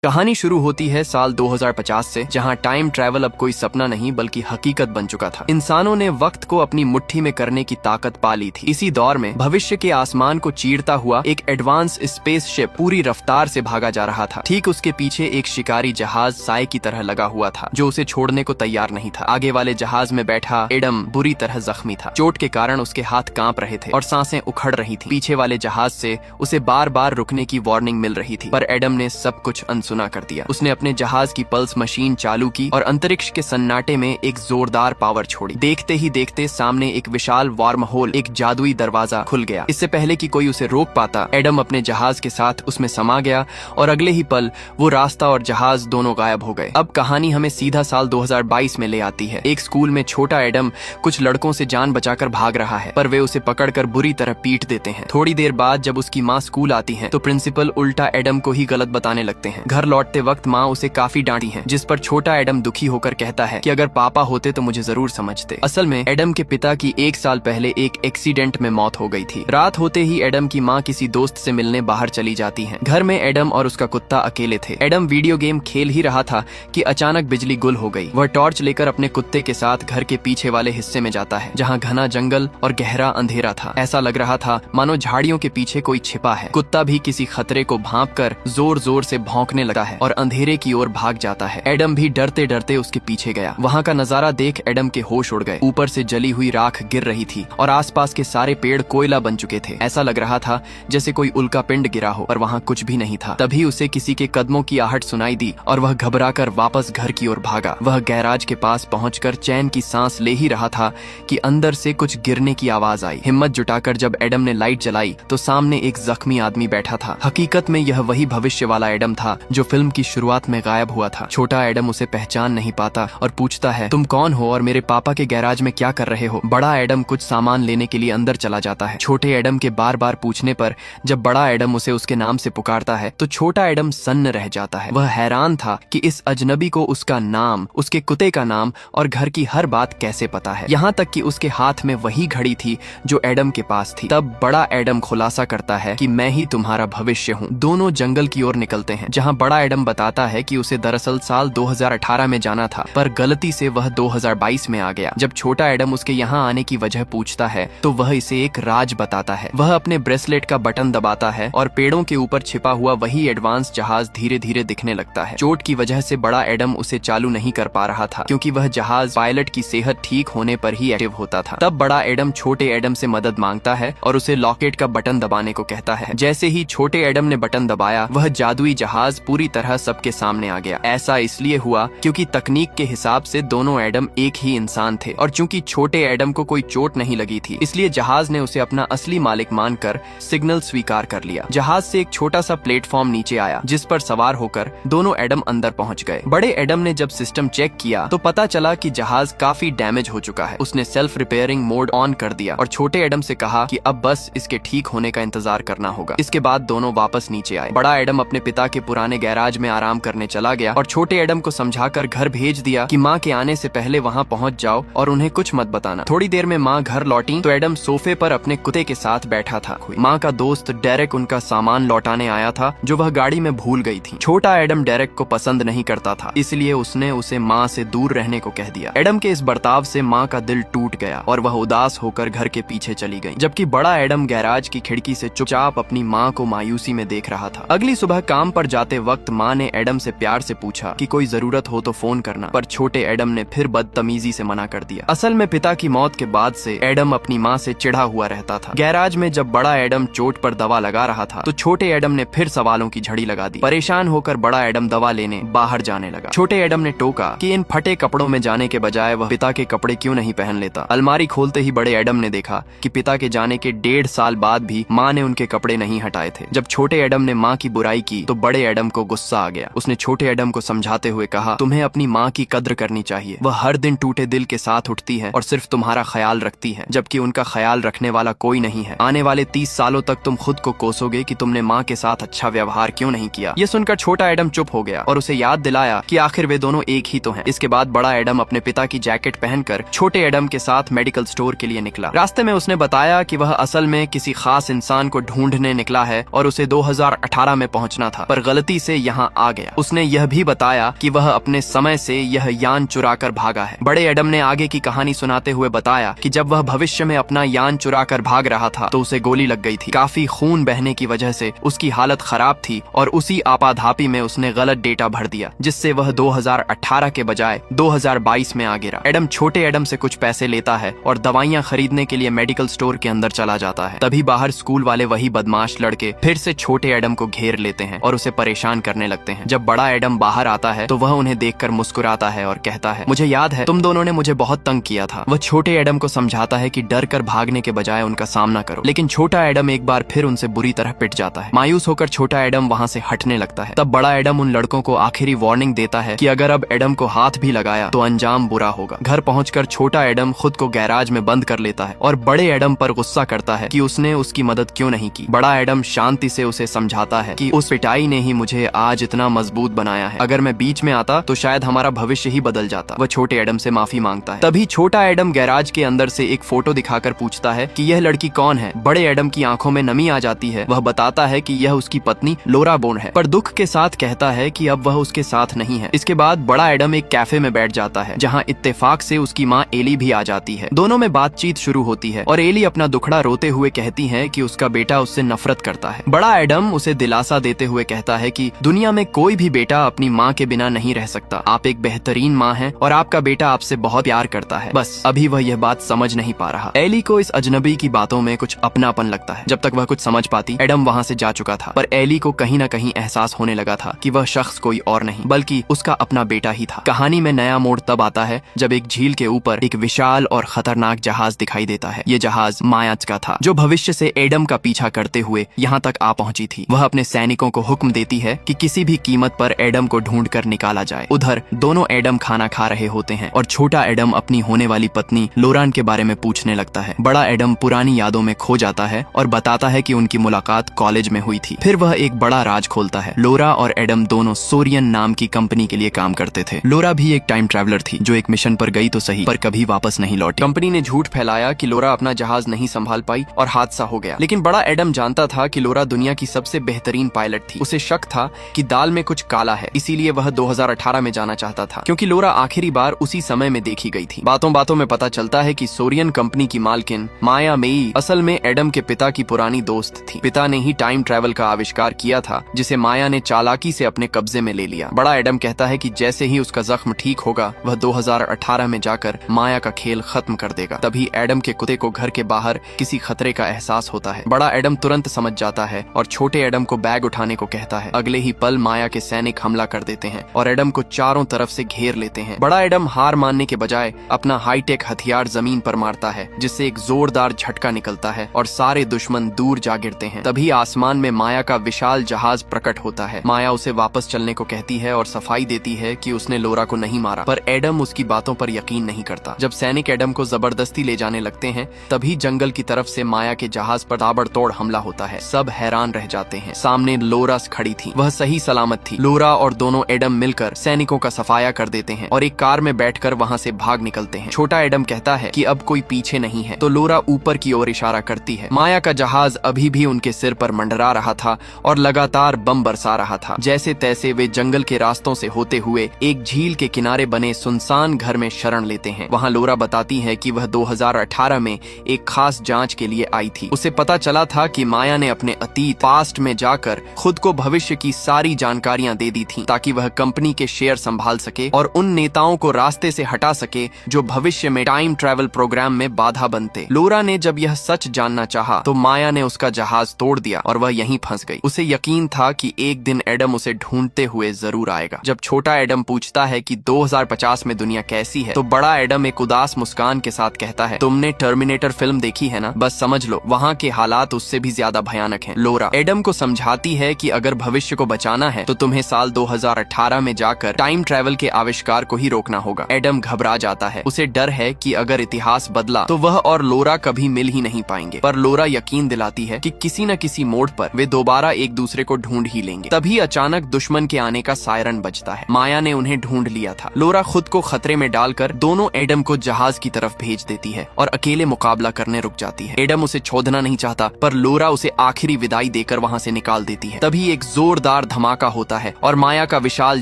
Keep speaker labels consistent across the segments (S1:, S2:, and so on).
S1: कहानी शुरू होती है साल 2050 से, जहां टाइम ट्रैवल अब कोई सपना नहीं बल्कि हकीकत बन चुका था। इंसानों ने वक्त को अपनी मुट्ठी में करने की ताकत पा ली थी। इसी दौर में भविष्य के आसमान को चीरता हुआ एक एडवांस स्पेसशिप पूरी रफ्तार से भागा जा रहा था। ठीक उसके पीछे एक शिकारी जहाज साय की तरह लगा हुआ था, जो उसे छोड़ने को तैयार नहीं था। आगे वाले जहाज में बैठा एडम बुरी तरह जख्मी था। चोट के कारण उसके हाथ कांप रहे थे और सांसें उखड़ रही थी। पीछे वाले जहाज से उसे बार बार रुकने की वार्निंग मिल रही थी, पर एडम ने सब कुछ सुना कर दिया। उसने अपने जहाज की पल्स मशीन चालू की और अंतरिक्ष के सन्नाटे में एक जोरदार पावर छोड़ी। देखते ही देखते सामने एक विशाल वार्म होल, एक जादुई दरवाजा खुल गया। इससे पहले कि कोई उसे रोक पाता, एडम अपने जहाज के साथ उसमें समा गया और अगले ही पल वो रास्ता और जहाज दोनों गायब हो गए। अब कहानी हमें सीधा साल 2022 में ले आती है। एक स्कूल में छोटा एडम कुछ लड़कों से जान बचाकर भाग रहा है, पर वे उसे पकड़कर बुरी तरह पीट देते हैं। थोड़ी देर बाद जब उसकी माँ स्कूल आती है तो प्रिंसिपल उल्टा एडम को ही गलत बताने लगते हैं। घर लौटते वक्त माँ उसे काफी डांटी है, जिस पर छोटा एडम दुखी होकर कहता है कि अगर पापा होते तो मुझे जरूर समझते। असल में एडम के पिता की 1 साल पहले एक एक्सीडेंट में मौत हो गई थी। रात होते ही एडम की माँ किसी दोस्त से मिलने बाहर चली जाती है। घर में एडम और उसका कुत्ता अकेले थे। एडम वीडियो गेम खेल ही रहा था कि अचानक बिजली गुल हो गई। वह टॉर्च लेकर अपने कुत्ते के साथ घर के पीछे वाले हिस्से में जाता है, जहाँ घना जंगल और गहरा अंधेरा था। ऐसा लग रहा था मानो झाड़ियों के पीछे कोई छिपा है। कुत्ता भी किसी खतरे को भांपकर जोर जोर से भौंकने लगता है और अंधेरे की ओर भाग जाता है। एडम भी डरते डरते उसके पीछे गया। वहाँ का नजारा देख एडम के होश उड़ गए। ऊपर से जली हुई राख गिर रही थी और आसपास के सारे पेड़ कोयला बन चुके थे। ऐसा लग रहा था जैसे कोई उल्का पिंड गिरा हो, पर वहाँ कुछ भी नहीं था। तभी उसे किसी के कदमों की आहट सुनाई दी और वह घबराकर वापस घर की ओर भागा। वह गैराज के पास पहुंचकर चैन की सांस ले ही रहा था कि अंदर से कुछ गिरने की आवाज आई। हिम्मत जुटाकर जब एडम ने लाइट जलाई तो सामने एक जख्मी आदमी बैठा था। हकीकत में यह वही भविष्य वाला एडम था जो फिल्म की शुरुआत में गायब हुआ था। छोटा एडम उसे पहचान नहीं पाता और पूछता है, तुम कौन हो और मेरे पापा के गैराज में क्या कर रहे हो? बड़ा एडम कुछ सामान लेने के लिए अंदर चला जाता है। छोटे एडम के बार बार पूछने पर जब बड़ा एडम उसे उसके नाम से पुकारता है तो छोटा एडम सन्न रह जाता है। वह हैरान था कि इस अजनबी को उसका नाम, उसके कुत्ते का नाम और घर की हर बात कैसे पता है। यहाँ तक कि उसके हाथ में वही घड़ी थी जो एडम के पास थी। तब बड़ा एडम खुलासा करता है कि मैं ही तुम्हारा भविष्य हूँ। दोनों जंगल की ओर निकलते हैं, जहाँ बड़ा एडम बताता है कि उसे दरअसल साल 2018 में जाना था, पर गलती से वह 2022 में आ गया। जब छोटा एडम उसके यहाँ आने की वजह पूछता है तो वह इसे एक राज बताता है। वह अपने ब्रेसलेट का बटन दबाता है और पेड़ों के ऊपर छिपा हुआ वही एडवांस जहाज धीरे धीरे दिखने लगता है। चोट की वजह से बड़ा एडम उसे चालू नहीं कर पा रहा था, क्योंकि वह जहाज पायलट की सेहत ठीक होने पर ही एक्टिव होता था। तब बड़ा एडम छोटे एडम से मदद मांगता है और उसे लॉकेट का बटन दबाने को कहता है। जैसे ही छोटे एडम ने बटन दबाया, वह जादुई जहाज पूरी तरह सबके सामने आ गया। ऐसा इसलिए हुआ क्योंकि तकनीक के हिसाब से दोनों एडम एक ही इंसान थे, और चूंकि छोटे एडम को कोई चोट नहीं लगी थी, इसलिए जहाज ने उसे अपना असली मालिक मानकर सिग्नल स्वीकार कर लिया। जहाज से एक छोटा सा प्लेटफॉर्म नीचे आया, जिस पर सवार होकर दोनों एडम अंदर पहुंच गए। बड़े एडम ने जब सिस्टम चेक किया तो पता चला कि जहाज काफी डैमेज हो चुका है। उसने सेल्फ रिपेयरिंग मोड ऑन कर दिया और छोटे एडम से कहा कि अब बस इसके ठीक होने का इंतजार करना होगा। इसके बाद दोनों वापस नीचे आए। बड़ा एडम अपने पिता के पुराने गैराज में आराम करने चला गया और छोटे एडम को समझाकर घर भेज दिया कि माँ के आने से पहले वहाँ पहुँच जाओ और उन्हें कुछ मत बताना। थोड़ी देर में माँ घर लौटी तो एडम सोफे पर अपने कुत्ते के साथ बैठा था। माँ का दोस्त डेरेक उनका सामान लौटाने आया था, जो वह गाड़ी में भूल गई थी। छोटा एडम डेरेक को पसंद नहीं करता था, इसलिए उसने उसे माँ से दूर रहने को कह दिया। एडम के इस बर्ताव से माँ का दिल टूट गया और वह उदास होकर घर के पीछे चली गई, जबकि बड़ा एडम गैराज की खिड़की से चुपचाप अपनी माँ को मायूसी में देख रहा था। अगली सुबह काम पर जाते वक्त माँ ने एडम से प्यार से पूछा कि कोई जरूरत हो तो फोन करना, पर छोटे एडम ने फिर बदतमीजी से मना कर दिया। असल में पिता की मौत के बाद से एडम अपनी माँ से चिढ़ा हुआ रहता था। गैराज में जब बड़ा एडम चोट पर दवा लगा रहा था तो छोटे एडम ने फिर सवालों की झड़ी लगा दी। परेशान होकर बड़ा एडम दवा लेने बाहर जाने लगा। छोटे एडम ने टोका कि इन फटे कपड़ों में जाने के बजाय वह पिता के कपड़े क्यों नहीं पहन लेता। अलमारी खोलते ही बड़े एडम ने देखा कि पिता के जाने के 1.5 साल बाद भी माँ ने उनके कपड़े नहीं हटाए थे। जब छोटे एडम ने माँ की बुराई की तो बड़े एडम को गुस्सा आ गया। उसने छोटे एडम को समझाते हुए कहा, तुम्हें अपनी माँ की कद्र करनी चाहिए। वह हर दिन टूटे दिल के साथ उठती है और सिर्फ तुम्हारा ख्याल रखती है, जबकि उनका ख्याल रखने वाला कोई नहीं है। आने वाले 30 सालों तक तुम खुद को कोसोगे कि तुमने माँ के साथ अच्छा व्यवहार क्यों नहीं किया। ये सुनकर छोटा एडम चुप हो गया और उसे याद दिलाया कि आखिर वे दोनों एक ही तो हैं। इसके बाद बड़ा एडम अपने पिता की जैकेट पहनकर छोटे एडम के साथ मेडिकल स्टोर के लिए निकला। रास्ते में उसने बताया कि वह असल में किसी खास इंसान को ढूंढने निकला है और उसे 2018 में पहुंचना था, पर गलती से यहाँ आ गया। उसने यह भी बताया कि वह अपने समय से यह यान चुराकर भागा है। बड़े एडम ने आगे की कहानी सुनाते हुए बताया कि जब वह भविष्य में अपना यान चुराकर भाग रहा था तो उसे गोली लग गई थी। काफी खून बहने की वजह से उसकी हालत खराब थी और उसी आपाधापी में उसने गलत डेटा भर दिया, जिससे वह 2018 के बजाय 2022 में आ गिरा। एडम छोटे एडम से कुछ पैसे लेता है और दवाइयां खरीदने के लिए मेडिकल स्टोर के अंदर चला जाता है। तभी बाहर स्कूल वाले वही बदमाश लड़के फिर से छोटे एडम को घेर लेते हैं और उसे परेशान करने लगते हैं। जब बड़ा एडम बाहर आता है तो वह उन्हें देखकर मुस्कुराता है और कहता है, मुझे याद है तुम दोनों ने मुझे बहुत तंग किया था। वह छोटे एडम को समझाता है कि डर कर भागने के बजाय उनका सामना करो, लेकिन छोटा एडम एक बार फिर उनसे बुरी तरह पिट जाता है। मायूस होकर छोटा एडम वहाँ से हटने लगता है। तब बड़ा एडम उन लड़कों को आखिरी वार्निंग देता है कि अगर अब एडम को हाथ भी लगाया तो अंजाम बुरा होगा। घर पहुंचकर छोटा एडम खुद को गैराज में बंद कर लेता है और बड़े एडम पर गुस्सा करता है कि उसने उसकी मदद क्यों नहीं की। बड़ा एडम शांति से उसे समझाता है कि उस पिटाई ने ही मुझे आज इतना मजबूत बनाया है, अगर मैं बीच में आता तो शायद हमारा भविष्य ही बदल जाता। वह छोटे एडम से माफी मांगता है। तभी छोटा एडम गैराज के अंदर से एक फोटो दिखाकर पूछता है कि यह लड़की कौन है। बड़े एडम की आंखों में नमी आ जाती है। वह बताता है कि यह उसकी पत्नी लोरा बोन है, पर दुख के साथ कहता है कि अब वह उसके साथ नहीं है। इसके बाद बड़ा एडम एक कैफे में बैठ जाता है जहाँ इत्तेफाक से उसकी माँ एली भी आ जाती है। दोनों में बातचीत शुरू होती है और एली अपना दुखड़ा रोते हुए कहती है कि उसका बेटा उससे नफरत करता है। बड़ा एडम उसे दिलासा देते हुए कहता है कि दुनिया में कोई भी बेटा अपनी माँ के बिना नहीं रह सकता। आप एक बेहतरीन माँ हैं और आपका बेटा आपसे बहुत प्यार करता है। बस अभी वह यह बात समझ नहीं पा रहा। एली को इस अजनबी की बातों में कुछ अपनापन लगता है। जब तक वह कुछ समझ पाती एडम वहाँ से जा चुका था, पर एली को कहीं न कहीं एहसास होने लगा था कि वह शख्स कोई और नहीं बल्कि उसका अपना बेटा ही था। कहानी में नया मोड़ तब आता है जब एक झील के ऊपर एक विशाल और खतरनाक जहाज दिखाई देता है। ये जहाज मायाच का था जो भविष्य से एडम का पीछा करते हुए यहाँ तक आ पहुंची थी। वह अपने सैनिकों को हुक्म देती है कि किसी भी कीमत पर एडम को ढूंढ कर निकाला जाए। उधर दोनों एडम खाना खा रहे होते हैं और छोटा एडम अपनी होने वाली पत्नी लोरान के बारे में पूछने लगता है। बड़ा एडम पुरानी यादों में खो जाता है और बताता है कि उनकी मुलाकात कॉलेज में हुई थी। फिर वह एक बड़ा राज खोलता है। लोरा और एडम दोनों सोरियन नाम की कंपनी के लिए काम करते थे। लोरा भी एक टाइम ट्रैवलर थी जो एक मिशन पर गई तो सही, पर कभी वापस नहीं लौटी। कंपनी ने झूठ फैलाया कि लोरा अपना जहाज नहीं संभाल पाई और हादसा हो गया, लेकिन बड़ा एडम जानता था कि लोरा दुनिया की सबसे बेहतरीन पायलट थी। उसे शक था कि दाल में कुछ काला है, इसीलिए वह 2018 में जाना चाहता था, क्योंकि लोरा आखिरी बार उसी समय में देखी गई थी। बातों बातों में पता चलता है कि सोरियन कंपनी की मालकिन माया मेई असल में एडम के पिता की पुरानी दोस्त थी। पिता ने ही टाइम ट्रैवल का आविष्कार किया था, जिसे माया ने चालाकी से अपने कब्जे में ले लिया। बड़ा एडम कहता है कि जैसे ही उसका जख्म ठीक होगा वह 2018 में जाकर माया का खेल खत्म कर देगा। तभी एडम के कुत्ते को घर के बाहर किसी खतरे का एहसास होता है। बड़ा एडम तुरंत समझ जाता है और छोटे एडम को बैग उठाने को कहता है। अगले ही पल माया के सैनिक हमला कर देते हैं और एडम को चारों तरफ से घेर लेते हैं। बड़ा एडम हार मानने के बजाय अपना हाईटेक हथियार जमीन पर मारता है, जिससे एक जोरदार झटका निकलता है और सारे दुश्मन दूर जा गिरते हैं। तभी आसमान में माया का विशाल जहाज प्रकट होता है। माया उसे वापस चलने को कहती है और सफाई देती है कि उसने लोरा को नहीं मारा, पर एडम उसकी बातों पर यकीन नहीं करता। जब सैनिक एडम को जबरदस्ती ले जाने लगते हैं तभी जंगल की तरफ से माया के जहाज पर ताबड़तोड़ हमला होता है। सब हैरान रह जाते हैं। सामने लोरा खड़ी थी, वह सही सलामत थी। लोरा और दोनों एडम मिलकर सैनिकों का सफाया कर देते हैं और एक कार में बैठकर वहाँ से भाग निकलते हैं। छोटा एडम कहता है कि अब कोई पीछे नहीं है, तो लोरा ऊपर की ओर इशारा करती है। माया का जहाज अभी भी उनके सिर पर मंडरा रहा था और लगातार बम बरसा रहा था। जैसे तैसे वे जंगल के रास्तों से होते हुए एक झील के किनारे बने सुनसान घर में शरण लेते हैं। वहाँ लोरा बताती है कि वह 2018 में एक खास जांच के लिए आई थी। उसे पता चला था कि माया ने अपने अतीत पास्ट में जाकर खुद को भविष्य की सारी जानकारियां दे दी थी, ताकि वह कंपनी के शेयर संभाल सके और उन नेताओं को रास्ते से हटा सके जो भविष्य में टाइम ट्रैवल प्रोग्राम में बाधा बनते। लोरा ने जब यह सच जानना चाहा तो माया ने उसका जहाज तोड़ दिया और वह यहीं फंस गई। उसे यकीन था कि एक दिन एडम उसे ढूंढते हुए जरूर आएगा। जब छोटा एडम पूछता है कि 2050 में दुनिया कैसी है, तो बड़ा एडम एक उदास मुस्कान के साथ कहता है, तुमने टर्मिनेटर फिल्म देखी है ना, बस समझ लो वहाँ के हालात उससे भी ज्यादा भयानक हैं। लोरा एडम को समझाती है कि अगर भविष्य को बचाना है तो तुम्हें साल 2018 में जाकर टाइम ट्रैवल के आविष्कार को ही रोकना होगा। एडम घबरा जाता है। उसे डर है कि अगर इतिहास बदला तो वह और लोरा कभी मिल ही नहीं पाएंगे, पर लोरा यकीन दिलाती है कि किसी न किसी मोड़ पर वे दोबारा एक दूसरे को ढूंढ ही लेंगे। तभी अचानक दुश्मन के आने का सायरन बजता है। माया ने उन्हें ढूंढ लिया था। लोरा खुद को खतरे में डालकर दोनों एडम को जहाज की तरफ भेज देती है और अकेले मुकाबला करने रुक जाती है। एडम उसे छोड़ना नहीं चाहता, पर लोरा उसे आखिरी विदाई देकर वहाँ से निकाल देती है। तभी एक जोरदार जोरदार धमाका होता है और माया का विशाल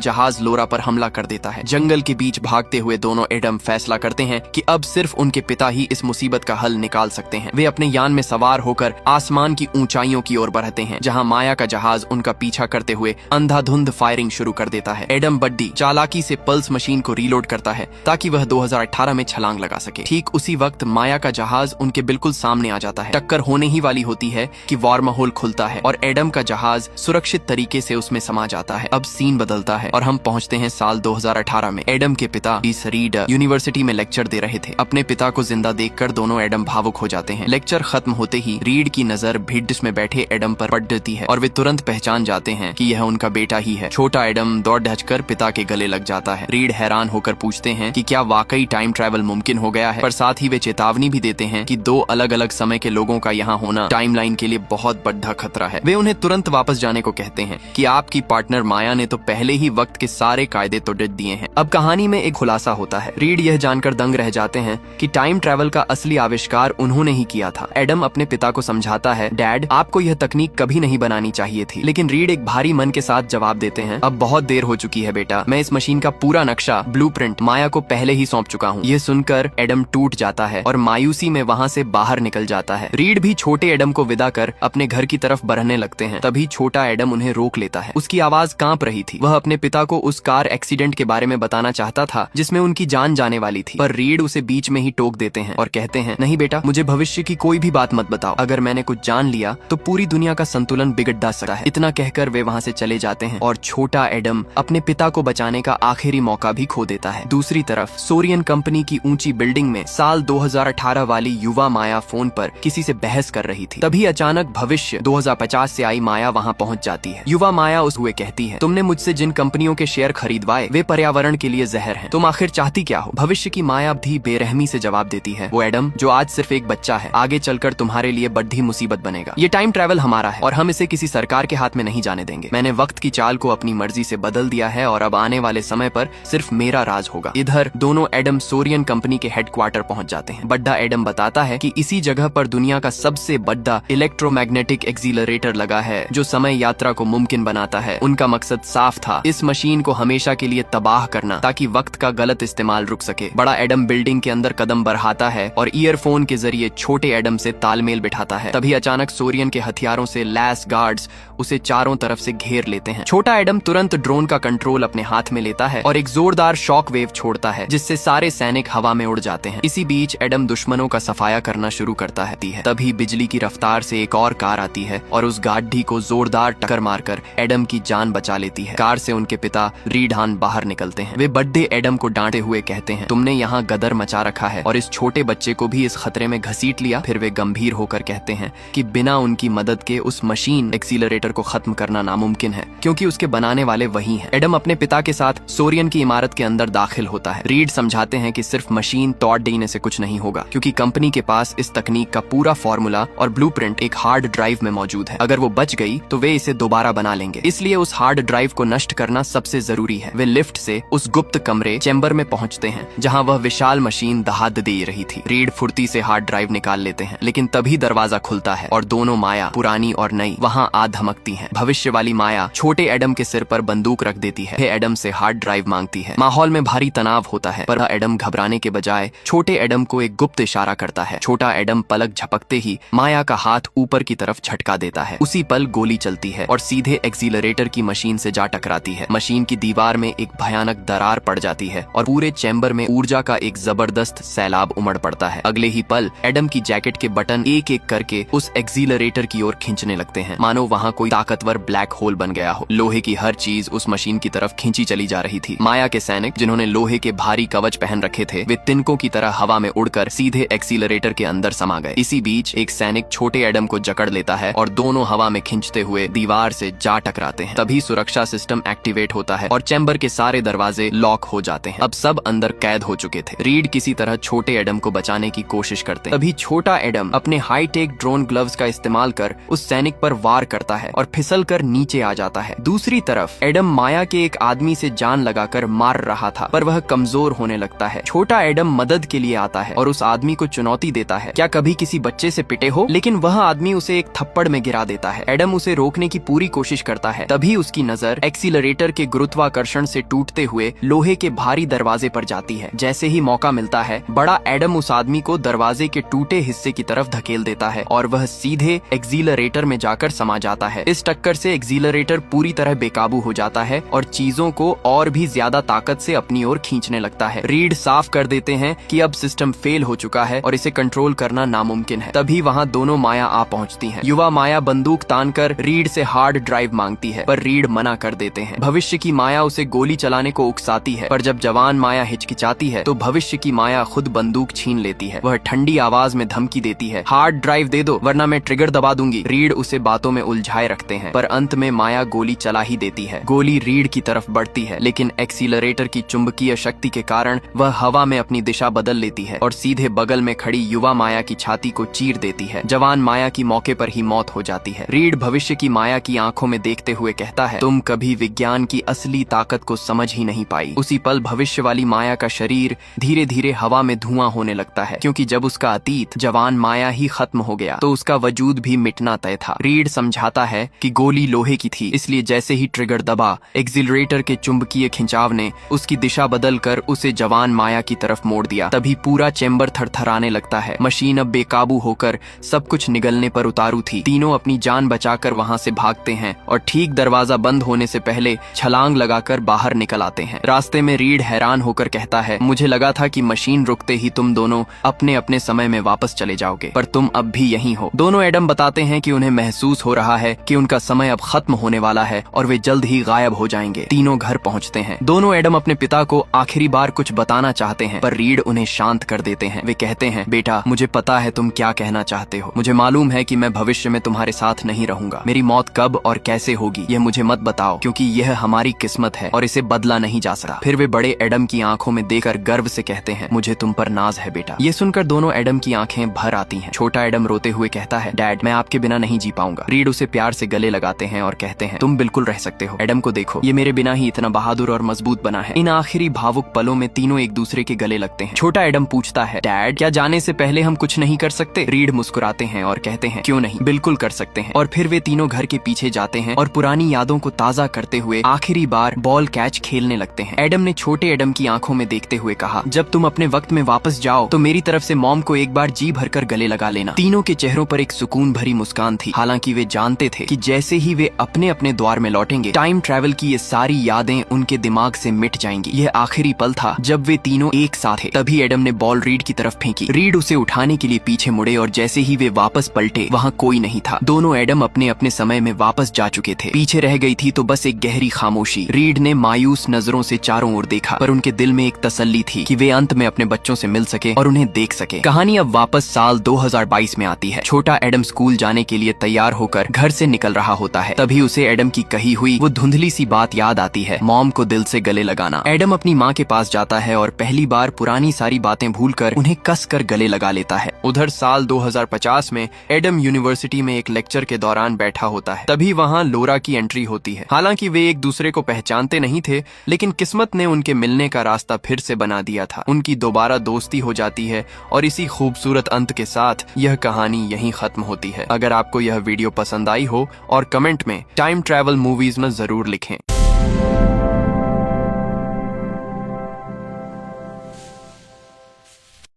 S1: जहाज लोरा पर हमला कर देता है। जंगल के बीच भागते हुए दोनों एडम फैसला करते हैं कि अब सिर्फ उनके पिता ही इस मुसीबत का हल निकाल सकते हैं। वे अपने यान में सवार होकर आसमान की ऊंचाइयों की ओर बढ़ते हैं, जहां माया का जहाज उनका पीछा करते हुए अंधाधुंध फायरिंग शुरू कर देता है। एडम बड्डी चालाकी से पल्स मशीन को रीलोड करता है ताकि वह 2018 में छलांग लगा सके। ठीक उसी वक्त माया का जहाज उनके बिल्कुल सामने आ जाता है। टक्कर होने ही वाली होती है कि वार्महोल खुलता है और एडम का जहाज सुरक्षित तरीके से उसमें समा जाता है। अब सीन बदलता है और हम पहुंचते हैं साल 2018 में। एडम के पिता रीड यूनिवर्सिटी में लेक्चर दे रहे थे। अपने पिता को जिंदा देखकर दोनों एडम भावुक हो जाते हैं। लेक्चर खत्म होते ही रीड की नजर भिड्स में बैठे एडम पर पड़ जाती है और वे तुरंत पहचान जाते हैं कि यह उनका बेटा ही है। छोटा एडम दौड़ धचकर पिता के गले लग जाता है। रीड हैरान होकर पूछते हैं कि क्या वाकई टाइम ट्रैवल मुमकिन हो गया है, पर साथ ही वे चेतावनी भी देते हैं कि दो अलग अलग समय के लोगों का यहाँ होना टाइमलाइन के लिए बहुत बड़ा खतरा है। वे उन्हें तुरंत वापस जाने को कहते हैं कि आपकी पार्टनर माया ने तो पहले ही वक्त के सारे कायदे तोड़ दिए हैं। अब कहानी में एक खुलासा होता है। रीड यह जानकर दंग रह जाते हैं कि टाइम ट्रैवल का असली आविष्कार उन्होंने ही किया था। एडम अपने पिता को समझाता है, डैड आपको यह तकनीक कभी नहीं बनानी चाहिए थी। लेकिन रीड एक भारी मन के साथ जवाब देते हैं, अब बहुत देर हो चुकी है बेटा, मैं इस मशीन का पूरा नक्शा ब्लूप्रिंट माया को पहले ही सौंप चुका हूँ। यह सुनकर एडम टूट जाता है और मायूसी में वहाँ से बाहर निकल जाता है। रीड भी छोटे एडम को विदा कर अपने घर की तरफ बढ़ने लगते हैं। तभी छोटा एडम उन्हें रोक लेता है। उसकी आवाज कांप रही थी। वह अपने पिता को उस कार एक्सीडेंट के बारे में बताना चाहता था जिसमें उनकी जान जाने वाली थी, पर रीड उसे बीच में ही टोक देते हैं और कहते हैं, नहीं बेटा, मुझे भविष्य की कोई भी बात मत बताओ। अगर मैंने कुछ जान लिया तो पूरी दुनिया का संतुलन बिगड़ सकता है। इतना कहकर वे वहाँ से चले जाते हैं और छोटा एडम अपने पिता को बचाने का आखिरी मौका भी खो देता है। दूसरी तरफ सोरियन कंपनी की ऊंची बिल्डिंग में साल 2018 वाली युवा माया फोन पर किसी से बहस कर रही थी। तभी अचानक भविष्य 2050 से आई माया वहाँ पहुँच जाती है। युवा माया उस हुए कहती है, तुमने मुझसे जिन कंपनियों के शेयर खरीदवाए वे पर्यावरण के लिए जहर हैं। तुम आखिर चाहती क्या हो? भविष्य की माया भी बेरहमी से जवाब देती है, वो एडम जो आज सिर्फ एक बच्चा है, आगे चलकर तुम्हारे लिए बड़ी मुसीबत बनेगा। ये टाइम ट्रैवल हमारा है और हम इसे किसी सरकार के हाथ में नहीं जाने देंगे। मैंने वक्त की चाल को अपनी मर्जी से बदल दिया है और अब आने वाले समय पर सिर्फ मेरा राज होगा। इधर दोनों एडम सोरियन कंपनी के हेडक्वार्टर पहुंच जाते हैं। बड्डा एडम बताता है कि इसी जगह पर दुनिया का सबसे बड़ा इलेक्ट्रोमैग्नेटिक एक्सीलरेटर लगा है जो समय यात्रा को मुमकिन बनाता है। उनका मकसद साफ था, इस मशीन को हमेशा के लिए तबाह करना ताकि वक्त का गलत इस्तेमाल रुक सके। बड़ा एडम बिल्डिंग के अंदर कदम बढ़ाता है और ईयरफोन के जरिए छोटे एडम से तालमेल बिठाता है। तभी अचानक सोरियन के हथियारों से लैस गार्ड्स उसे चारों तरफ से घेर लेते हैं। छोटा एडम तुरंत ड्रोन का कंट्रोल अपने हाथ में लेता है और एक जोरदार शॉक वेव छोड़ता है जिससे सारे सैनिक हवा में उड़ जाते हैं। इसी बीच एडम दुश्मनों का सफाया करना शुरू करता है। तभी बिजली की रफ्तार से एक और कार आती है और उस गाड़ी को जोरदार टक्कर मारकर एडम की जान बचा लेती है। कार से उनके पिता रीडान बाहर निकलते हैं। वे बड्डे एडम को डांटे हुए कहते हैं, तुमने यहाँ गदर मचा रखा है और इस छोटे बच्चे को भी इस खतरे में घसीट लिया। फिर वे गंभीर होकर कहते हैं कि बिना उनकी मदद के उस मशीन एक्सीलरेटर को खत्म करना नामुमकिन है क्योंकि उसके बनाने वाले वही हैं। एडम अपने पिता के साथ सोरियन की इमारत के अंदर दाखिल होता है। रीड समझाते हैं कि सिर्फ मशीन तोड़ देने से कुछ नहीं होगा क्योंकि कंपनी के पास इस तकनीक का पूरा फॉर्मूला और ब्लूप्रिंट एक हार्ड ड्राइव में मौजूद है। अगर वो बच गई तो वे इसे दोबारा बना लेंगे, इसलिए उस हार्ड ड्राइव को नष्ट करना सबसे जरूरी है। वे लिफ्ट से उस गुप्त कमरे चैम्बर में पहुंचते हैं जहां वह विशाल मशीन दहाड़ दे रही थी। रीड फुर्ती से हार्ड ड्राइव निकाल लेते हैं, लेकिन तभी दरवाजा खुलता है और दोनों माया, पुरानी और नई, वहां आ धमकती हैं। भविष्य वाली माया छोटे एडम के सिर पर बंदूक रख देती है। एडम से हार्ड ड्राइव मांगती है। माहौल में भारी तनाव होता है, पर एडम घबराने के बजाय छोटे एडम को एक गुप्त इशारा करता है। छोटा एडम पलक झपकते ही माया का हाथ ऊपर की तरफ झटका देता है। उसी पल गोली चलती है और सीधे एक्सीलरेटर की मशीन से जा टकराती है। मशीन की दीवार में एक भयानक दरार पड़ जाती है और पूरे चैम्बर में ऊर्जा का एक जबरदस्त सैलाब उमड़ पड़ता है। अगले ही पल एडम की जैकेट के बटन एक एक करके उस एक्सीलरेटर की ओर खींचने लगते हैं, मानो वहाँ कोई ताकतवर ब्लैक होल बन गया हो। लोहे की हर चीज उस मशीन की तरफ खींची चली जा रही थी। माया के सैनिक जिन्होंने लोहे के भारी कवच पहन रखे थे, वे तिनकों की तरह हवा में उड़कर सीधे एक्सीलरेटर के अंदर समा गए। इसी बीच एक सैनिक छोटे एडम को जकड़ लेता है और दोनों हवा में खींचते हुए दीवार से जा टकराते हैं। तभी सुरक्षा सिस्टम एक्टिवेट होता है और चैम्बर के सारे दरवाजे लॉक हो जाते हैं। अब सब अंदर कैद हो चुके थे। रीड किसी तरह छोटे एडम को बचाने की कोशिश करते हैं। तभी छोटा एडम अपने हाईटेक ड्रोन ग्लव्स का इस्तेमाल कर उस सैनिक पर वार करता है और फिसल कर नीचे आ जाता है। दूसरी तरफ एडम माया के एक आदमी से जान लगाकर मार रहा था, पर वह कमजोर होने लगता है। छोटा एडम मदद के लिए आता है और उस आदमी को चुनौती देता है, क्या कभी किसी बच्चे से पिटे हो? लेकिन वह आदमी उसे एक थप्पड़ में गिरा देता है। एडम उसे रोकने की पूरी कोशिश करता है। तभी उसकी नजर एक्सीलरेटर के गुरुत्वाकर्षण से टूटते हुए लोहे के भारी दरवाजे पर जाती है। जैसे ही मौका मिलता है, बड़ा एडम उस आदमी को दरवाजे के टूटे हिस्से की तरफ धकेल देता है और वह सीधे एक्सीलरेटर में जाकर समा जाता है। इस टक्कर से एक्सीलरेटर पूरी तरह बेकाबू हो जाता है और चीजों को और भी ज्यादा ताकत से अपनी ओर खींचने लगता है। रीड साफ कर देते हैं कि अब सिस्टम फेल हो चुका है और इसे कंट्रोल करना नामुमकिन है। तभी वहाँ दोनों माया आ पहुँचती है। युवा माया बंदूक तानकर रीड से हार्ड ड्राइव मांगती है, पर रीड मना कर देते हैं। भविष्य की माया उसे गोली चलाने को उकसाती है, पर जब जवान माया हिचकिचाती है तो भविष्य की माया खुद बंदूक छीन लेती है। वह ठंडी आवाज में धमकी देती है, हार्ड ड्राइव दे दो वरना मैं ट्रिगर दबा दूंगी। रीड उसे बातों में उलझाए रखते हैं, पर अंत में माया गोली चला ही देती है। गोली रीड की तरफ बढ़ती है, लेकिन एक्सीलरेटर की चुंबकीय शक्ति के कारण वह हवा में अपनी दिशा बदल लेती है और सीधे बगल में खड़ी युवा माया की छाती को चीर देती है। जवान माया की मौके पर ही मौत हो जाती है। रीड भविष्य की माया की आंखों में देखते हुए कहता है, तुम कभी विज्ञान की असली ताकत को समझ ही नहीं पाई। उसी पल भविष्य वाली माया का शरीर धीरे धीरे हवा में धुआं होने लगता है, क्योंकि जब उसका अतीत जवान माया ही खत्म हो गया तो उसका वजूद भी मिटना तय था। रीड समझाता है कि गोली लोहे की थी, इसलिए जैसे ही ट्रिगर दबा, एक्सीलरेटर के चुंबकीय खिंचाव ने उसकी दिशा बदलकर उसे जवान माया की तरफ मोड़ दिया। तभी पूरा चेंबर थरथराने लगता है। मशीन अब बेकाबू होकर सब कुछ निगलने पर उतारू थी। तीनों अपनी जान बचाकर वहां से भागते हैं और ठीक दरवाजा बंद होने से पहले छलांग लगाकर बाहर निकल आते हैं। रास्ते में रीड हैरान होकर कहता है, मुझे लगा था कि मशीन रुकते ही तुम दोनों अपने अपने समय में वापस चले जाओगे, पर तुम अब भी यहीं हो। दोनों एडम बताते हैं कि उन्हें महसूस हो रहा है कि उनका समय अब खत्म होने वाला है और वे जल्द ही गायब हो जाएंगे। तीनों घर पहुंचते हैं। दोनों एडम अपने पिता को आखिरी बार कुछ बताना चाहते हैं, पर रीड उन्हें शांत कर देते हैं। वे कहते हैं, बेटा मुझे पता है तुम क्या कहना चाहते हो। मुझे मालूम है कि मैं भविष्य में तुम्हारे साथ नहीं रहूंगा। मेरी मौत कब और कैसे होगी यह मुझे मत बताओ, क्योंकि यह हमारी किस्मत है और इसे बदला नहीं जा सकता। फिर वे बड़े एडम की आंखों में देखकर गर्व से कहते हैं, मुझे तुम पर नाज है बेटा। ये सुनकर दोनों एडम की आंखें भर आती हैं। छोटा एडम रोते हुए कहता है, डैड मैं आपके बिना नहीं जी पाऊंगा। रीड उसे प्यार से गले लगाते हैं और कहते हैं, तुम बिल्कुल रह सकते हो। एडम को देखो, ये मेरे बिना ही इतना बहादुर और मजबूत बना है। इन आखिरी भावुक पलों में तीनों एक दूसरे के गले लगते हैं। छोटा एडम पूछता है, डैड क्या जाने से पहले हम कुछ नहीं कर सकते? रीड मुस्कुराते हैं और कहते हैं, क्यों नहीं, बिल्कुल कर सकते हैं। और फिर वे तीनों घर के पीछे जाते हैं और पुरानी यादों को ताजा करते हुए आखिरी बार बॉल कैच खेलने लगते हैं। एडम ने छोटे एडम की आंखों में देखते हुए कहा, जब तुम अपने वक्त में वापस जाओ तो मेरी तरफ से मॉम को एक बार जी भरकर गले लगा लेना। तीनों के चेहरों पर एक सुकून भरी मुस्कान थी। हालांकि वे जानते थे कि जैसे ही वे अपने अपने द्वार में लौटेंगे, टाइम ट्रैवल की ये सारी यादें उनके दिमाग से मिट जाएंगी। यह आखिरी पल था जब वे तीनों एक साथ थे। तभी एडम ने बॉल रीड की तरफ फेंकी। रीड उसे उठाने के लिए पीछे मुड़े और जैसे ही वे वापस पलटे, वहाँ कोई नहीं था। दोनों एडम अपने अपने समय में वापस जा चुके थे। पीछे रह गई थी तो बस एक गहरी खामोशी। रीड ने मायूस नजरों से चारों ओर देखा, पर उनके दिल में एक तसल्ली थी कि वे अंत में अपने बच्चों से मिल सके और उन्हें देख सके। कहानी अब वापस साल 2022 में आती है। छोटा एडम स्कूल जाने के लिए तैयार होकर घर से निकल रहा होता है। तभी उसे एडम की कही हुई वो धुंधली सी बात याद आती है, मॉम को दिल से गले लगाना। एडम अपनी माँ के पास जाता है और पहली बार पुरानी सारी बातें भूलकर उन्हें कस कर गले लगा लेता है। उधर साल 2050 में एडम यूनिवर्सिटी में एक लेक्चर के दौरान बैठा होता है। तभी वहाँ लोरा की एंट्री होती है। हालांकि वे एक दूसरे को पहचानते नहीं थे, लेकिन किस्मत ने उनके मिलने का रास्ता फिर से बना दिया था। उनकी दोबारा दोस्ती हो जाती है और इसी खूबसूरत अंत के साथ यह कहानी यहीं खत्म होती है। अगर आपको यह वीडियो पसंद आई हो और कमेंट में टाइम ट्रैवल मूवीज में जरूर लिखें।